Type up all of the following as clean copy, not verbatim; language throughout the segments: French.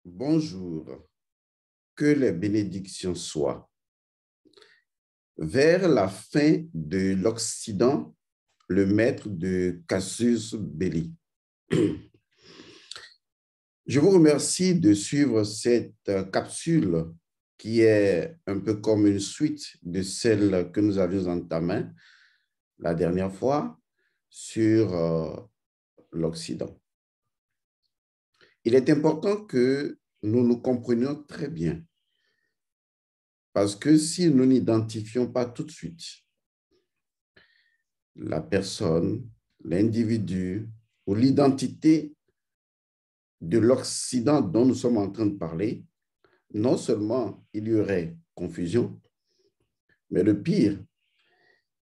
Bonjour, que les bénédictions soient. Vers la fin de l'Occident, le maître de Cassius Belli. Je vous remercie de suivre cette capsule qui est un peu comme une suite de celle que nous avions entamée la dernière fois sur l'Occident. Il est important que nous nous comprenions très bien. Parce que si nous n'identifions pas tout de suite la personne, l'individu ou l'identité de l'Occident dont nous sommes en train de parler, non seulement il y aurait confusion, mais le pire,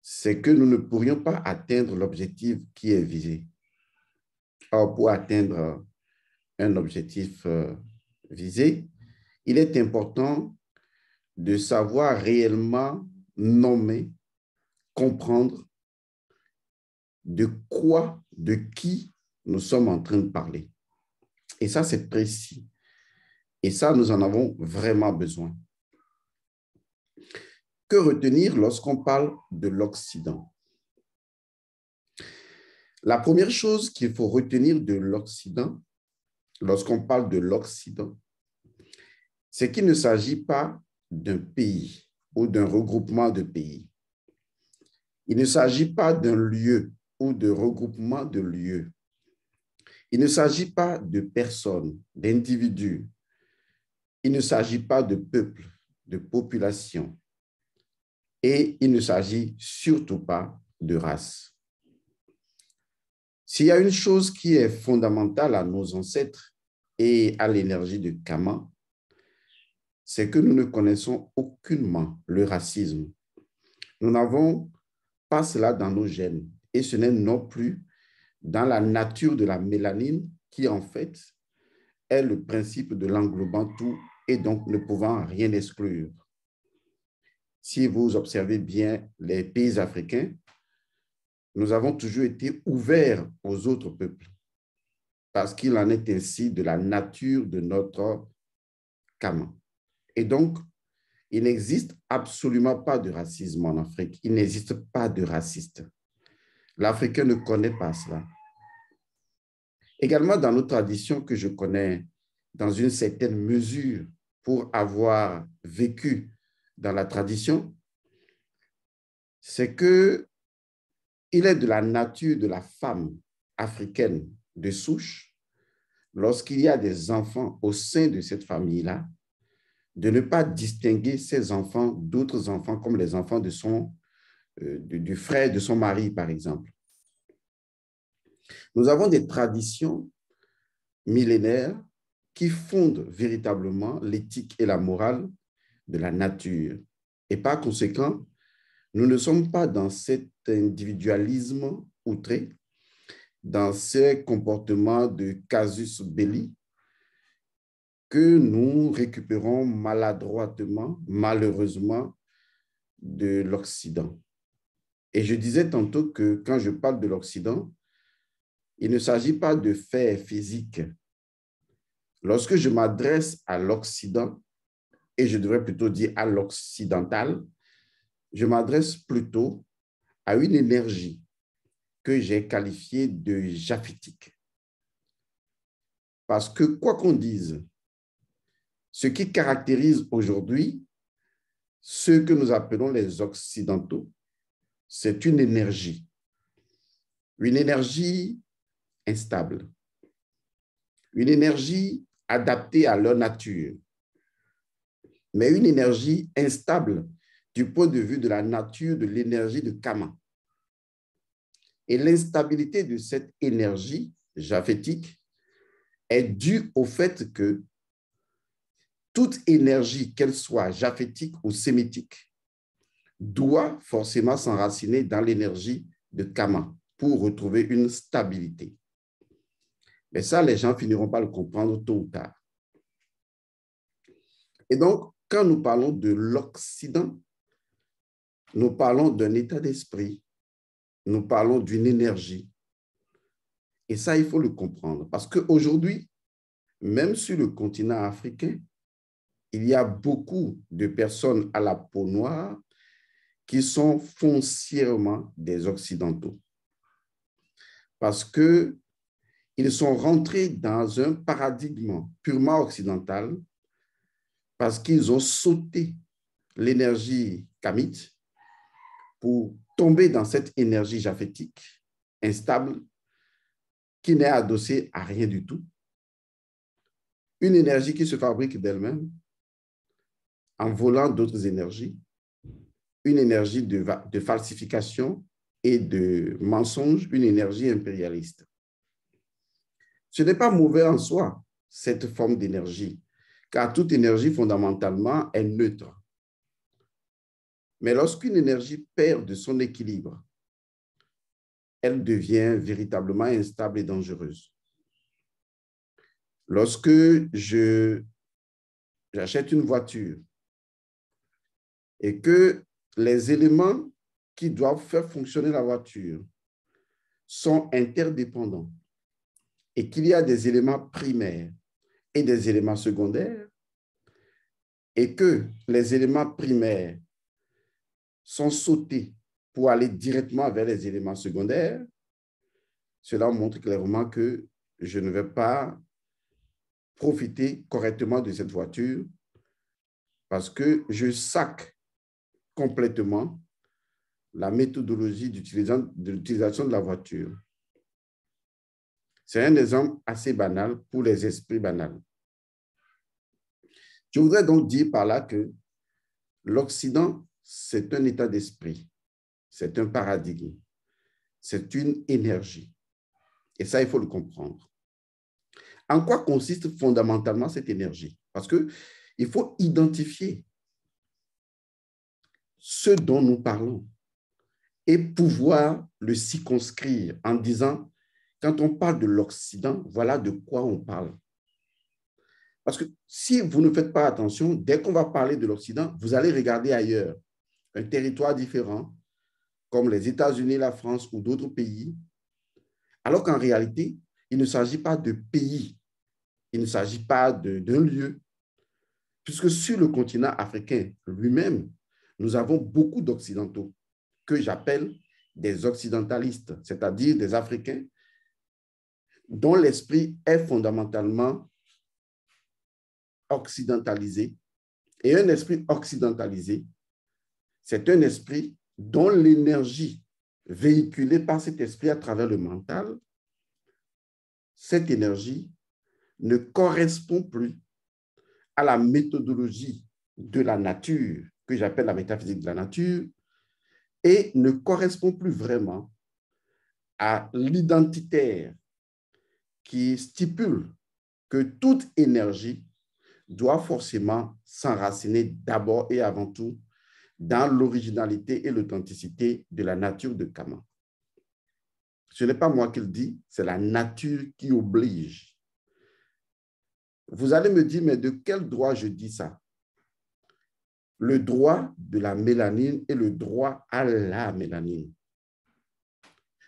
c'est que nous ne pourrions pas atteindre l'objectif qui est visé. Or, pour atteindre un objectif visé, il est important de savoir réellement nommer, comprendre de quoi, de qui nous sommes en train de parler. Et ça, c'est précis. Et ça, nous en avons vraiment besoin. Que retenir lorsqu'on parle de l'Occident? La première chose qu'il faut retenir de l'Occident, lorsqu'on parle de l'Occident, c'est qu'il ne s'agit pas d'un pays ou d'un regroupement de pays. Il ne s'agit pas d'un lieu ou de regroupement de lieux. Il ne s'agit pas de personnes, d'individus. Il ne s'agit pas de peuple, de population. Et il ne s'agit surtout pas de race. S'il y a une chose qui est fondamentale à nos ancêtres et à l'énergie de Kama, c'est que nous ne connaissons aucunement le racisme. Nous n'avons pas cela dans nos gènes. Et ce n'est non plus dans la nature de la mélanine qui, en fait, est le principe de l'englobant tout et donc ne pouvant rien exclure. Si vous observez bien les pays africains, nous avons toujours été ouverts aux autres peuples parce qu'il en est ainsi de la nature de notre Kama. Et donc, il n'existe absolument pas de racisme en Afrique. Il n'existe pas de racistes. L'Africain ne connaît pas cela. Également, dans nos traditions que je connais dans une certaine mesure pour avoir vécu dans la tradition, c'est que il est de la nature de la femme africaine de souche, lorsqu'il y a des enfants au sein de cette famille-là, de ne pas distinguer ces enfants d'autres enfants comme les enfants du frère de son mari, par exemple. Nous avons des traditions millénaires qui fondent véritablement l'éthique et la morale de la nature. Et par conséquent, nous ne sommes pas dans cet individualisme outré, dans ces comportements de casus belli que nous récupérons maladroitement, malheureusement, de l'Occident. Et je disais tantôt que quand je parle de l'Occident, il ne s'agit pas de faits physiques. Lorsque je m'adresse à l'Occident, et je devrais plutôt dire à l'occidental, je m'adresse plutôt à une énergie que j'ai qualifiée de japhétique. Parce que quoi qu'on dise, ce qui caractérise aujourd'hui ceux que nous appelons les Occidentaux, c'est une énergie instable, une énergie adaptée à leur nature, mais une énergie instable du point de vue de la nature de l'énergie de Kama. Et l'instabilité de cette énergie japhétique est due au fait que toute énergie, qu'elle soit japhétique ou sémitique, doit forcément s'enraciner dans l'énergie de Kama pour retrouver une stabilité. Mais ça, les gens finiront par le comprendre tôt ou tard. Et donc, quand nous parlons de l'Occident, nous parlons d'un état d'esprit, nous parlons d'une énergie. Et ça, il faut le comprendre. Parce qu'aujourd'hui, même sur le continent africain, il y a beaucoup de personnes à la peau noire qui sont foncièrement des Occidentaux. Parce qu'ils sont rentrés dans un paradigme purement occidental, parce qu'ils ont sauté l'énergie kamite pour tomber dans cette énergie japhétique instable qui n'est adossée à rien du tout. Une énergie qui se fabrique d'elle-même en volant d'autres énergies, une énergie de falsification et de mensonge, une énergie impérialiste. Ce n'est pas mauvais en soi, cette forme d'énergie, car toute énergie, fondamentalement, est neutre. Mais lorsqu'une énergie perd de son équilibre, elle devient véritablement instable et dangereuse. Lorsque j'achète une voiture et que les éléments qui doivent faire fonctionner la voiture sont interdépendants et qu'il y a des éléments primaires et des éléments secondaires et que les éléments primaires sont sautés pour aller directement vers les éléments secondaires, cela montre clairement que je ne vais pas profiter correctement de cette voiture parce que je sac complètement la méthodologie de l'utilisation de la voiture. C'est un exemple assez banal pour les esprits banals. Je voudrais donc dire par là que l'Occident, c'est un état d'esprit, c'est un paradigme, c'est une énergie. Et ça, il faut le comprendre. En quoi consiste fondamentalement cette énergie? Parce qu'il faut identifier ce dont nous parlons et pouvoir le circonscrire en disant, quand on parle de l'Occident, voilà de quoi on parle. Parce que si vous ne faites pas attention, dès qu'on va parler de l'Occident, vous allez regarder ailleurs, un territoire différent, comme les États-Unis, la France ou d'autres pays, alors qu'en réalité, il ne s'agit pas de pays, il ne s'agit pas d'un lieu, puisque sur le continent africain lui-même, nous avons beaucoup d'Occidentaux que j'appelle des occidentalistes, c'est-à-dire des Africains dont l'esprit est fondamentalement occidentalisé. Et un esprit occidentalisé, c'est un esprit dont l'énergie véhiculée par cet esprit à travers le mental, cette énergie ne correspond plus à la méthodologie de la nature, que j'appelle la métaphysique de la nature, et ne correspond plus vraiment à l'identitaire qui stipule que toute énergie doit forcément s'enraciner d'abord et avant tout dans l'originalité et l'authenticité de la nature de Kama. Ce n'est pas moi qui le dis, c'est la nature qui oblige. Vous allez me dire, mais de quel droit je dis ça? Le droit de la mélanine et le droit à la mélanine.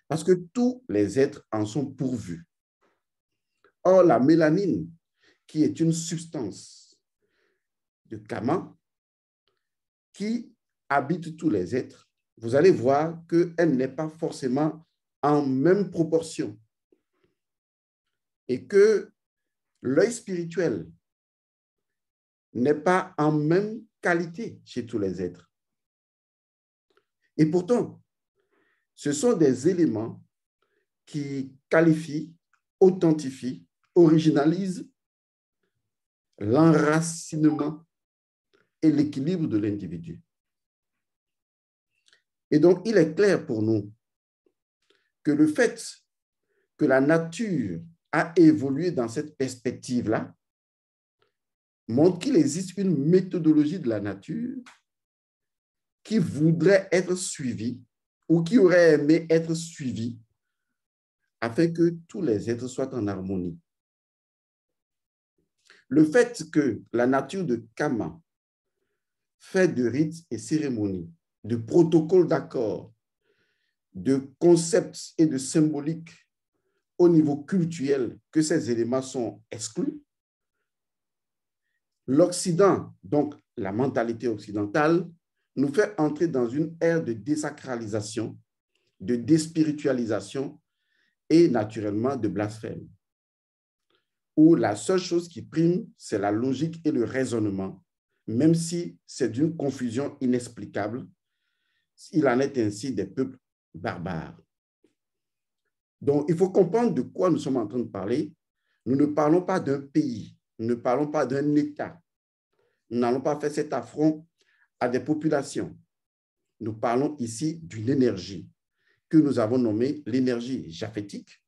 Parce que tous les êtres en sont pourvus. Or, la mélanine, qui est une substance de Kama, qui habite tous les êtres, vous allez voir qu'elle n'est pas forcément en même proportion et que l'œil spirituel n'est pas en même qualité chez tous les êtres. Et pourtant, ce sont des éléments qui qualifient, authentifient, originalisent l'enracinement et l'équilibre de l'individu. Et donc, il est clair pour nous que le fait que la nature a évolué dans cette perspective-là montre qu'il existe une méthodologie de la nature qui voudrait être suivie ou qui aurait aimé être suivie afin que tous les êtres soient en harmonie. Le fait que la nature de Kama fait de rites et cérémonies, de protocoles d'accords, de concepts et de symboliques au niveau culturel, que ces éléments sont exclus, L'Occident, donc la mentalité occidentale, nous fait entrer dans une ère de désacralisation, de déspiritualisation et naturellement de blasphème, où la seule chose qui prime, c'est la logique et le raisonnement, même si c'est d'une confusion inexplicable. Il en est ainsi des peuples barbares. Donc, il faut comprendre de quoi nous sommes en train de parler. Nous ne parlons pas d'un pays, nous ne parlons pas d'un État. Nous n'allons pas faire cet affront à des populations. Nous parlons ici d'une énergie que nous avons nommée l'énergie japhétique,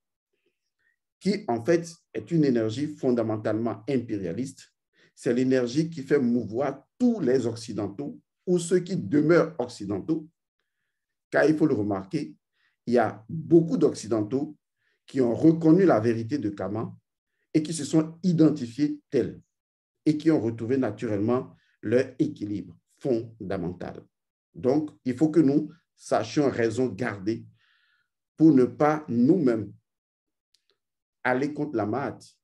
qui en fait est une énergie fondamentalement impérialiste. C'est l'énergie qui fait mouvoir tous les Occidentaux ou ceux qui demeurent occidentaux, car il faut le remarquer, il y a beaucoup d'Occidentaux qui ont reconnu la vérité de Kama et qui se sont identifiés tels et qui ont retrouvé naturellement leur équilibre fondamental. Donc, il faut que nous sachions raison garder pour ne pas nous-mêmes aller contre la maths.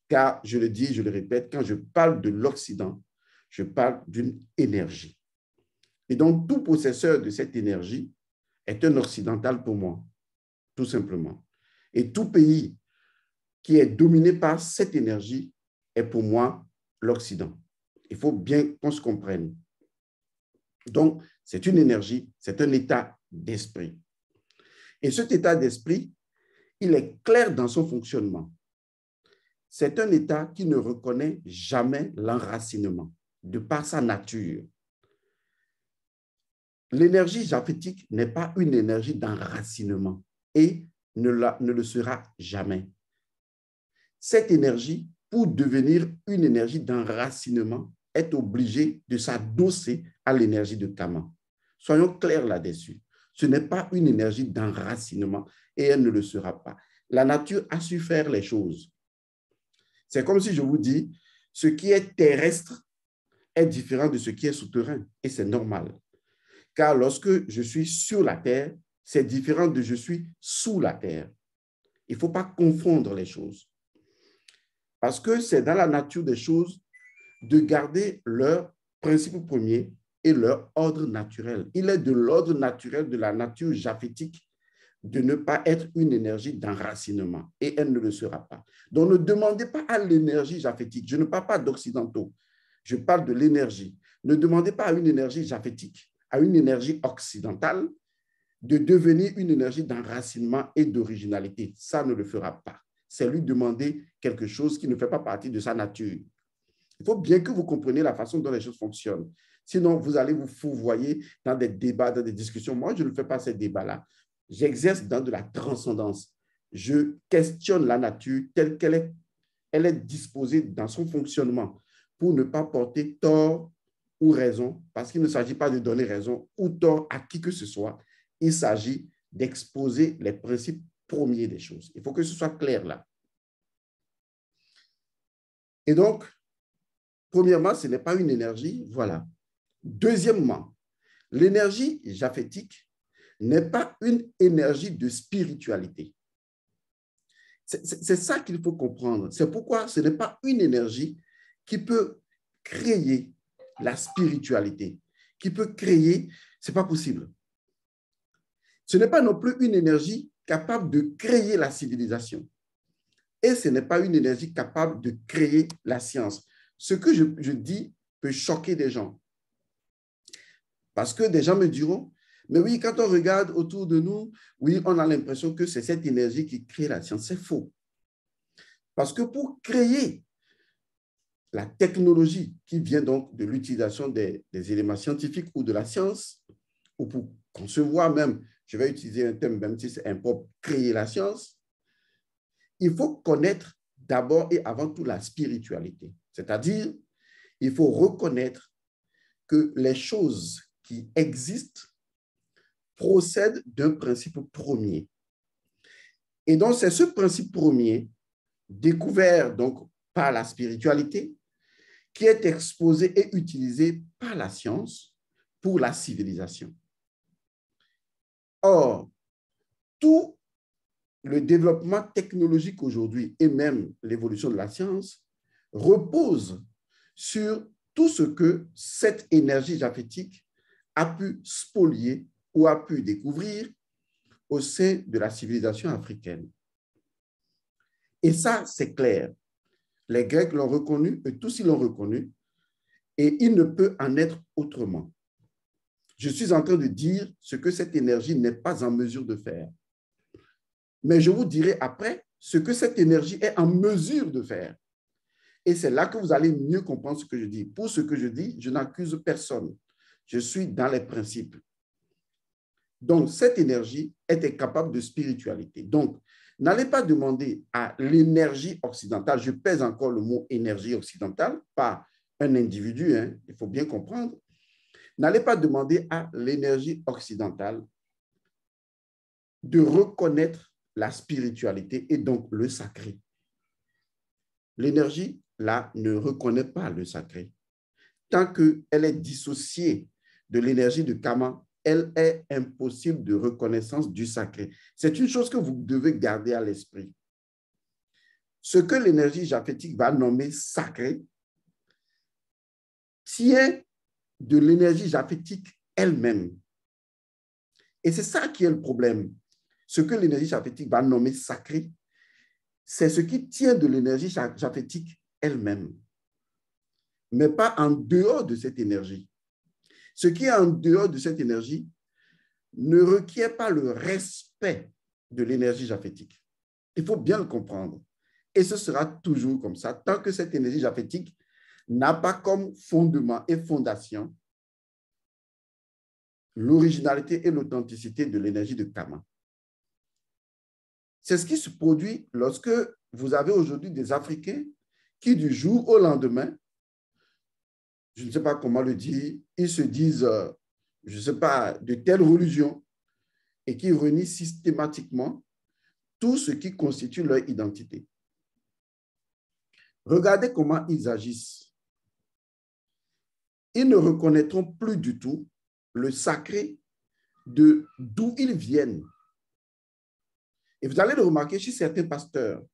Car, je le dis, je le répète, quand je parle de l'Occident, je parle d'une énergie. Et donc, tout possesseur de cette énergie est un occidental pour moi, tout simplement. Et tout pays qui est dominé par cette énergie est pour moi l'Occident. Il faut bien qu'on se comprenne. Donc, c'est une énergie, c'est un état d'esprit. Et cet état d'esprit, il est clair dans son fonctionnement. C'est un état qui ne reconnaît jamais l'enracinement, de par sa nature. L'énergie japhétique n'est pas une énergie d'enracinement et ne le sera jamais. Cette énergie, pour devenir une énergie d'enracinement, est obligée de s'adosser à l'énergie de Kama. Soyons clairs là-dessus. Ce n'est pas une énergie d'enracinement et elle ne le sera pas. La nature a su faire les choses. C'est comme si je vous dis, ce qui est terrestre est différent de ce qui est souterrain et c'est normal. Car lorsque je suis sur la terre, c'est différent de je suis sous la terre. Il ne faut pas confondre les choses. Parce que c'est dans la nature des choses de garder leur principe premier et leur ordre naturel. Il est de l'ordre naturel de la nature japhétique de ne pas être une énergie d'enracinement et elle ne le sera pas. Donc ne demandez pas à l'énergie japhétique, je ne parle pas d'occidentaux, je parle de l'énergie. Ne demandez pas à une énergie japhétique, à une énergie occidentale de devenir une énergie d'enracinement et d'originalité. Ça ne le fera pas. C'est lui demander quelque chose qui ne fait pas partie de sa nature. Il faut bien que vous compreniez la façon dont les choses fonctionnent. Sinon, vous allez vous fourvoyer dans des débats, dans des discussions. Moi, je ne fais pas ces débats-là. J'exerce dans de la transcendance. Je questionne la nature telle qu'elle est. Elle est disposée dans son fonctionnement pour ne pas porter tort ou raison, parce qu'il ne s'agit pas de donner raison ou tort à qui que ce soit. Il s'agit d'exposer les principes premiers des choses. Il faut que ce soit clair là. Et donc, premièrement, ce n'est pas une énergie, voilà. Deuxièmement, l'énergie japhétique n'est pas une énergie de spiritualité. C'est ça qu'il faut comprendre. C'est pourquoi ce n'est pas une énergie qui peut créer la spiritualité, qui peut créer, ce n'est pas possible. Ce n'est pas non plus une énergie capable de créer la civilisation. Et ce n'est pas une énergie capable de créer la science. Ce que je dis peut choquer des gens. Parce que des gens me diront, mais oui, quand on regarde autour de nous, oui, on a l'impression que c'est cette énergie qui crée la science. C'est faux. Parce que pour créer la technologie qui vient donc de l'utilisation des éléments scientifiques ou de la science, ou pour concevoir même, je vais utiliser un terme même si c'est impropre, créer la science, il faut connaître d'abord et avant tout la spiritualité. C'est-à-dire, il faut reconnaître que les choses qui existent procèdent d'un principe premier. Et donc, c'est ce principe premier, découvert donc par la spiritualité, qui est exposé et utilisé par la science pour la civilisation. Or, tout le développement technologique aujourd'hui et même l'évolution de la science repose sur tout ce que cette énergie japhétique a pu spolier ou a pu découvrir au sein de la civilisation africaine. Et ça, c'est clair. Les Grecs l'ont reconnu, et tous ils l'ont reconnu, et il ne peut en être autrement. Je suis en train de dire ce que cette énergie n'est pas en mesure de faire. Mais je vous dirai après ce que cette énergie est en mesure de faire. Et c'est là que vous allez mieux comprendre ce que je dis. Pour ce que je dis, je n'accuse personne. Je suis dans les principes. Donc, cette énergie est incapable de spiritualité. Donc, n'allez pas demander à l'énergie occidentale, je pèse encore le mot énergie occidentale, pas un individu, hein, il faut bien comprendre. N'allez pas demander à l'énergie occidentale de reconnaître la spiritualité et donc le sacré. L'énergie, là, ne reconnaît pas le sacré. Tant qu'elle est dissociée de l'énergie de Kama, elle est impossible de reconnaissance du sacré. C'est une chose que vous devez garder à l'esprit. Ce que l'énergie japhétique va nommer sacré tient de l'énergie japhétique elle-même. Et c'est ça qui est le problème. Ce que l'énergie japhétique va nommer sacré, c'est ce qui tient de l'énergie japhétique elle-même, mais pas en dehors de cette énergie. Ce qui est en dehors de cette énergie ne requiert pas le respect de l'énergie japhétique. Il faut bien le comprendre. Et ce sera toujours comme ça, tant que cette énergie japhétique n'a pas comme fondement et fondation l'originalité et l'authenticité de l'énergie de Kama. C'est ce qui se produit lorsque vous avez aujourd'hui des Africains qui, du jour au lendemain, je ne sais pas comment le dire, ils se disent, je ne sais pas, de telle religion et qui renient systématiquement tout ce qui constitue leur identité. Regardez comment ils agissent. Ils ne reconnaîtront plus du tout le sacré d'où ils viennent. Et vous allez le remarquer chez certains pasteurs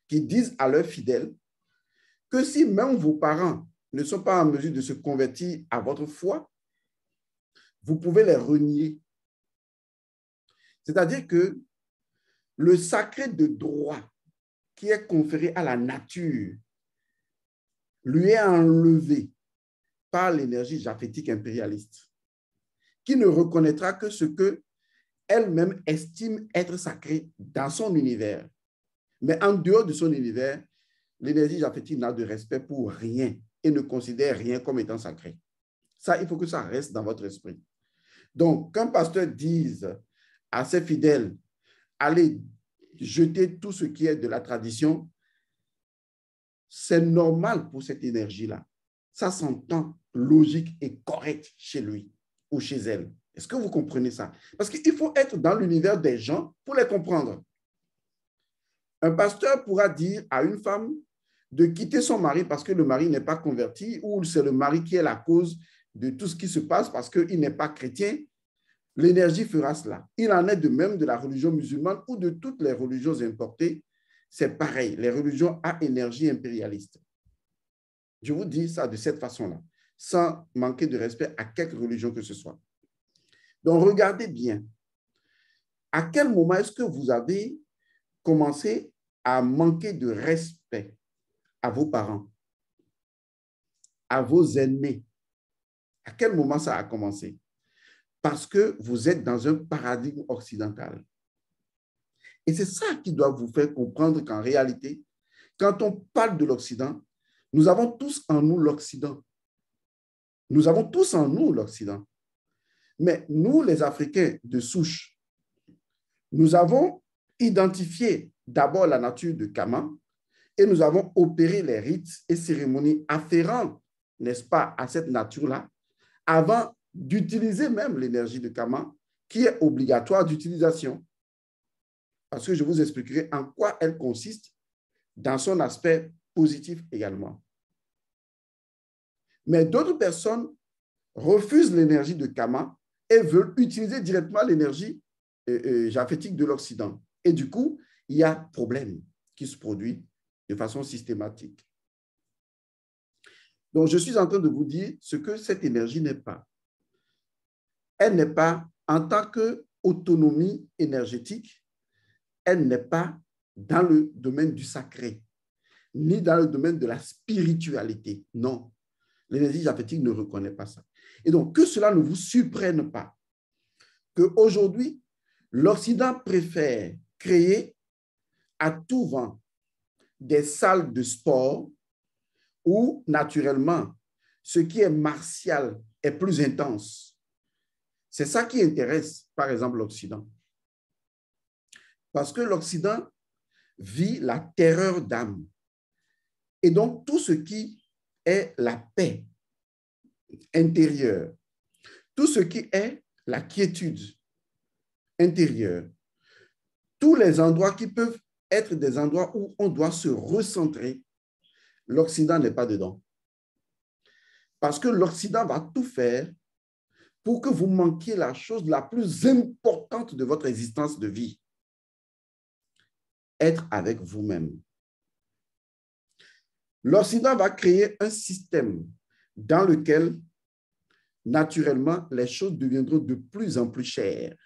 qui disent à leurs fidèles que si même vos parents ne sont pas en mesure de se convertir à votre foi, vous pouvez les renier. C'est-à-dire que le sacré de droit qui est conféré à la nature lui est enlevé par l'énergie japhétique impérialiste, qui ne reconnaîtra que ce qu'elle-même estime être sacré dans son univers. Mais en dehors de son univers, l'énergie japhétique n'a de respect pour rien et ne considère rien comme étant sacré. Ça, il faut que ça reste dans votre esprit. Donc, qu'un pasteur dise à ses fidèles, allez jeter tout ce qui est de la tradition, c'est normal pour cette énergie-là. Ça s'entend logique et correct chez lui ou chez elle. Est-ce que vous comprenez ça? Parce qu'il faut être dans l'univers des gens pour les comprendre. Un pasteur pourra dire à une femme de quitter son mari parce que le mari n'est pas converti ou c'est le mari qui est la cause de tout ce qui se passe parce qu'il n'est pas chrétien. L'énergie fera cela. Il en est de même de la religion musulmane ou de toutes les religions importées. C'est pareil, les religions à énergie impérialiste. Je vous dis ça de cette façon-là, sans manquer de respect à quelque religion que ce soit. Donc, regardez bien. À quel moment est-ce que vous avez commencé à manquer de respect à vos parents, à vos aînés? À quel moment ça a commencé? Parce que vous êtes dans un paradigme occidental. Et c'est ça qui doit vous faire comprendre qu'en réalité, quand on parle de l'Occident, nous avons tous en nous l'Occident. Nous avons tous en nous l'Occident. Mais nous, les Africains de souche, nous avons identifié d'abord la nature de Kama et nous avons opéré les rites et cérémonies afférents, n'est-ce pas, à cette nature-là, avant d'utiliser même l'énergie de Kama, qui est obligatoire d'utilisation. Parce que je vous expliquerai en quoi elle consiste dans son aspect positif également. Mais d'autres personnes refusent l'énergie de Kama et veulent utiliser directement l'énergie japhétique de l'Occident. Et du coup, il y a un problème qui se produit de façon systématique. Donc, je suis en train de vous dire ce que cette énergie n'est pas. Elle n'est pas, en tant qu'autonomie énergétique, elle n'est pas dans le domaine du sacré, ni dans le domaine de la spiritualité. Non, l'énergie japhétique ne reconnaît pas ça. Et donc, que cela ne vous surprenne pas, qu'aujourd'hui, l'Occident préfère créer à tout vent des salles de sport où, naturellement, ce qui est martial est plus intense. C'est ça qui intéresse, par exemple, l'Occident. Parce que l'Occident vit la terreur d'âme. Et donc, tout ce qui est la paix intérieure, tout ce qui est la quiétude intérieure, tous les endroits qui peuvent être des endroits où on doit se recentrer, l'Occident n'est pas dedans. Parce que l'Occident va tout faire pour que vous manquiez la chose la plus importante de votre existence de vie, être avec vous-même. L'Occident va créer un système dans lequel, naturellement, les choses deviendront de plus en plus chères.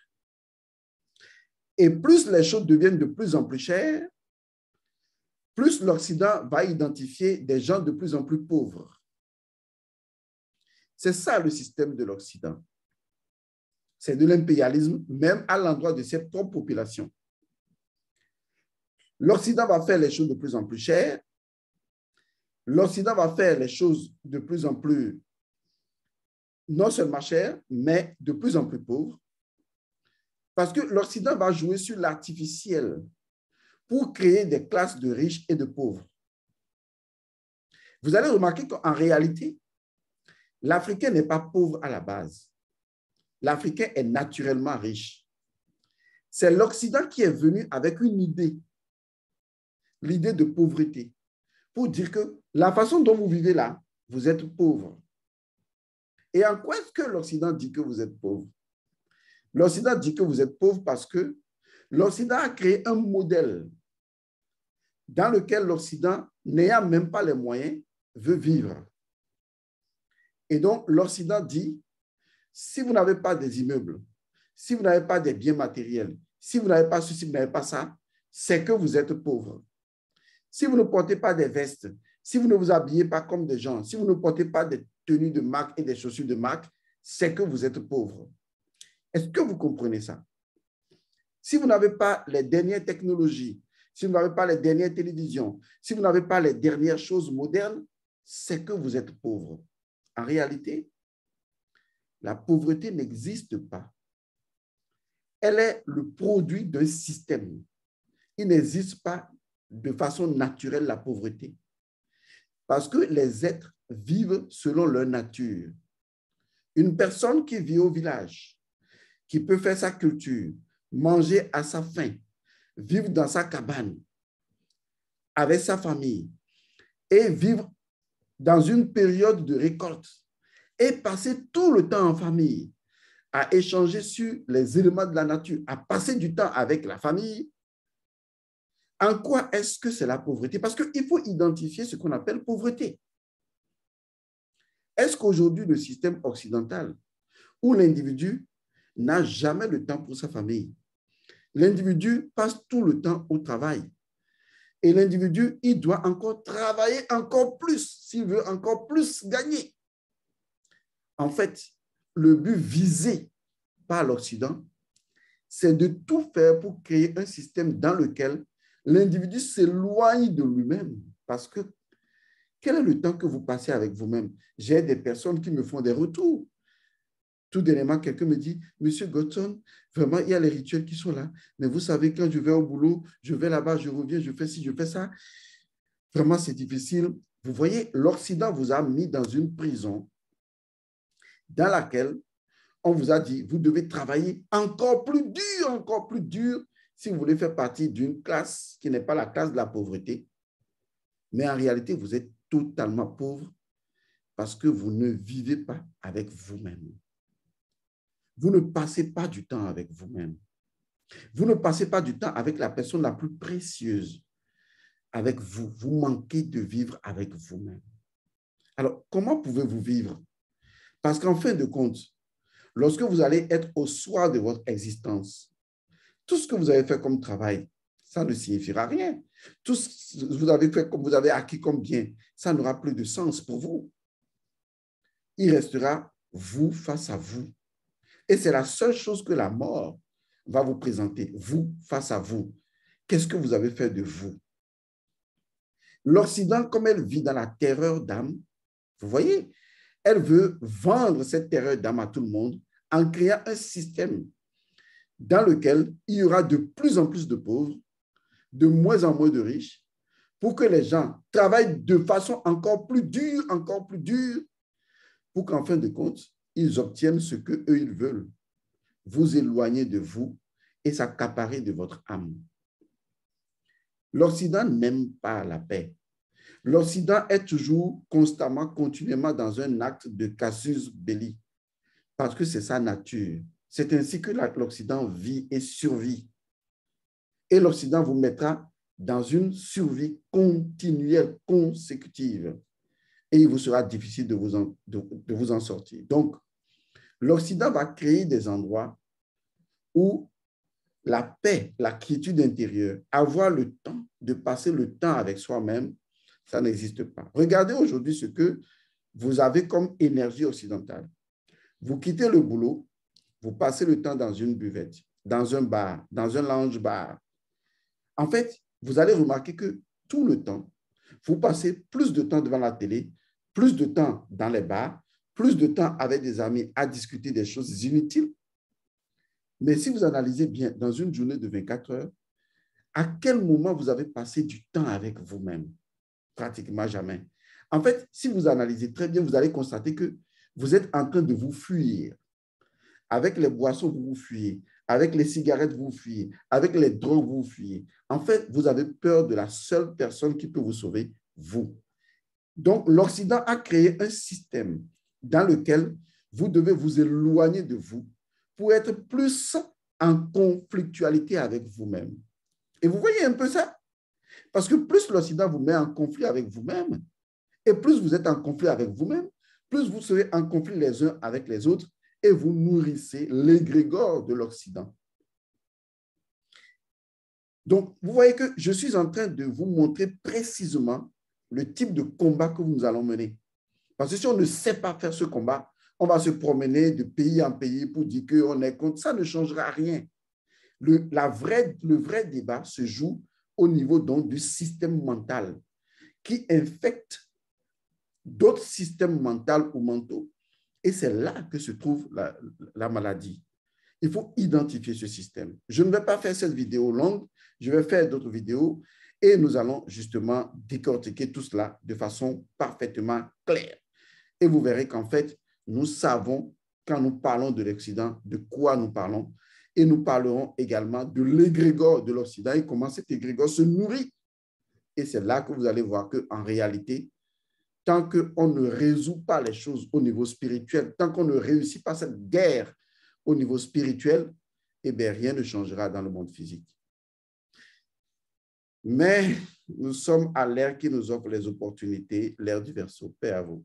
Et plus les choses deviennent de plus en plus chères, plus l'Occident va identifier des gens de plus en plus pauvres. C'est ça le système de l'Occident. C'est de l'impérialisme, même à l'endroit de ses propres populations. L'Occident va faire les choses de plus en plus chères. L'Occident va faire les choses de plus en plus, non seulement chères, mais de plus en plus pauvres. Parce que l'Occident va jouer sur l'artificiel pour créer des classes de riches et de pauvres. Vous allez remarquer qu'en réalité, l'Africain n'est pas pauvre à la base. L'Africain est naturellement riche. C'est l'Occident qui est venu avec une idée, l'idée de pauvreté, pour dire que la façon dont vous vivez là, vous êtes pauvre. Et en quoi est-ce que l'Occident dit que vous êtes pauvre? L'Occident dit que vous êtes pauvre parce que l'Occident a créé un modèle dans lequel l'Occident, n'ayant même pas les moyens, veut vivre. Et donc, l'Occident dit, si vous n'avez pas des immeubles, si vous n'avez pas des biens matériels, si vous n'avez pas ceci, vous n'avez pas ça, c'est que vous êtes pauvre. Si vous ne portez pas des vestes, si vous ne vous habillez pas comme des gens, si vous ne portez pas des tenues de marque et des chaussures de marque, c'est que vous êtes pauvre. Est-ce que vous comprenez ça? Si vous n'avez pas les dernières technologies, si vous n'avez pas les dernières télévisions, si vous n'avez pas les dernières choses modernes, c'est que vous êtes pauvre. En réalité, la pauvreté n'existe pas. Elle est le produit d'un système. Il n'existe pas de façon naturelle la pauvreté. Parce que les êtres vivent selon leur nature. Une personne qui vit au village, qui peut faire sa culture, manger à sa faim, vivre dans sa cabane, avec sa famille, et vivre dans une période de récolte, et passer tout le temps en famille, à échanger sur les éléments de la nature, à passer du temps avec la famille. En quoi est-ce que c'est la pauvreté? Parce qu'il faut identifier ce qu'on appelle pauvreté. Est-ce qu'aujourd'hui, le système occidental, où l'individu n'a jamais le temps pour sa famille, l'individu passe tout le temps au travail, et l'individu, il doit encore travailler encore plus s'il veut encore plus gagner. En fait, le but visé par l'Occident, c'est de tout faire pour créer un système dans lequel l'individu s'éloigne de lui-même. Parce que quel est le temps que vous passez avec vous-même? J'ai des personnes qui me font des retours. Tout dernièrement, quelqu'un me dit, Monsieur Godson, vraiment, il y a les rituels qui sont là. Mais vous savez, quand je vais au boulot, je vais là-bas, je reviens, je fais ci, je fais ça. Vraiment, c'est difficile. Vous voyez, l'Occident vous a mis dans une prison dans laquelle on vous a dit, vous devez travailler encore plus dur, si vous voulez faire partie d'une classe qui n'est pas la classe de la pauvreté. Mais en réalité, vous êtes totalement pauvre parce que vous ne vivez pas avec vous-même. Vous ne passez pas du temps avec vous-même. Vous ne passez pas du temps avec la personne la plus précieuse, avec vous. Vous manquez de vivre avec vous-même. Alors, comment pouvez-vous vivre? Parce qu'en fin de compte, lorsque vous allez être au soir de votre existence, tout ce que vous avez fait comme travail, ça ne signifiera rien. Tout ce que vous avez fait, comme vous avez acquis comme bien, ça n'aura plus de sens pour vous. Il restera vous face à vous. Et c'est la seule chose que la mort va vous présenter, vous face à vous. Qu'est-ce que vous avez fait de vous? L'Occident, comme elle vit dans la terreur d'âme, vous voyez, elle veut vendre cette terreur d'âme à tout le monde en créant un système dans lequel il y aura de plus en plus de pauvres, de moins en moins de riches, pour que les gens travaillent de façon encore plus dure, pour qu'en fin de compte, ils obtiennent ce qu'eux, ils veulent. Vous éloigner de vous et s'accaparer de votre âme. L'Occident n'aime pas la paix. L'Occident est toujours, constamment, continuellement dans un acte de casus belli, parce que c'est sa nature. C'est ainsi que l'Occident vit et survit. Et l'Occident vous mettra dans une survie continuelle, consécutive. Et il vous sera difficile de vous en sortir. Donc, l'Occident va créer des endroits où la paix, la quiétude intérieure, avoir le temps de passer le temps avec soi-même, ça n'existe pas. Regardez aujourd'hui ce que vous avez comme énergie occidentale. Vous quittez le boulot, vous passez le temps dans une buvette, dans un bar, dans un lounge bar. En fait, vous allez remarquer que tout le temps, vous passez plus de temps devant la télé, plus de temps dans les bars, plus de temps avec des amis à discuter des choses inutiles. Mais si vous analysez bien, dans une journée de 24 heures, à quel moment vous avez passé du temps avec vous-même? Pratiquement jamais. En fait, si vous analysez très bien, vous allez constater que vous êtes en train de vous fuir. Avec les boissons, vous vous fuyez. Avec les cigarettes, vous vous fuyez. Avec les drogues, vous vous fuyez. En fait, vous avez peur de la seule personne qui peut vous sauver, vous. Donc, l'Occident a créé un système dans lequel vous devez vous éloigner de vous pour être plus en conflictualité avec vous-même. Et vous voyez un peu ça? Parce que plus l'Occident vous met en conflit avec vous-même, et plus vous êtes en conflit avec vous-même, plus vous serez en conflit les uns avec les autres, et vous nourrissez l'égrégore de l'Occident. Donc, vous voyez que je suis en train de vous montrer précisément le type de combat que nous allons mener. Parce que si on ne sait pas faire ce combat, on va se promener de pays en pays pour dire qu'on est contre. Ça ne changera rien. Le vrai débat se joue au niveau donc du système mental qui infecte d'autres systèmes mentaux ou mentaux. Et c'est là que se trouve la maladie. Il faut identifier ce système. Je ne vais pas faire cette vidéo longue, je vais faire d'autres vidéos et nous allons justement décortiquer tout cela de façon parfaitement claire. Et vous verrez qu'en fait, nous savons, quand nous parlons de l'Occident, de quoi nous parlons. Et nous parlerons également de l'égrégore de l'Occident et comment cet égrégore se nourrit. Et c'est là que vous allez voir qu'en réalité, tant qu'on ne résout pas les choses au niveau spirituel, tant qu'on ne réussit pas cette guerre au niveau spirituel, eh bien, rien ne changera dans le monde physique. Mais nous sommes à l'ère qui nous offre les opportunités, l'ère du Verseau. Paix à vous.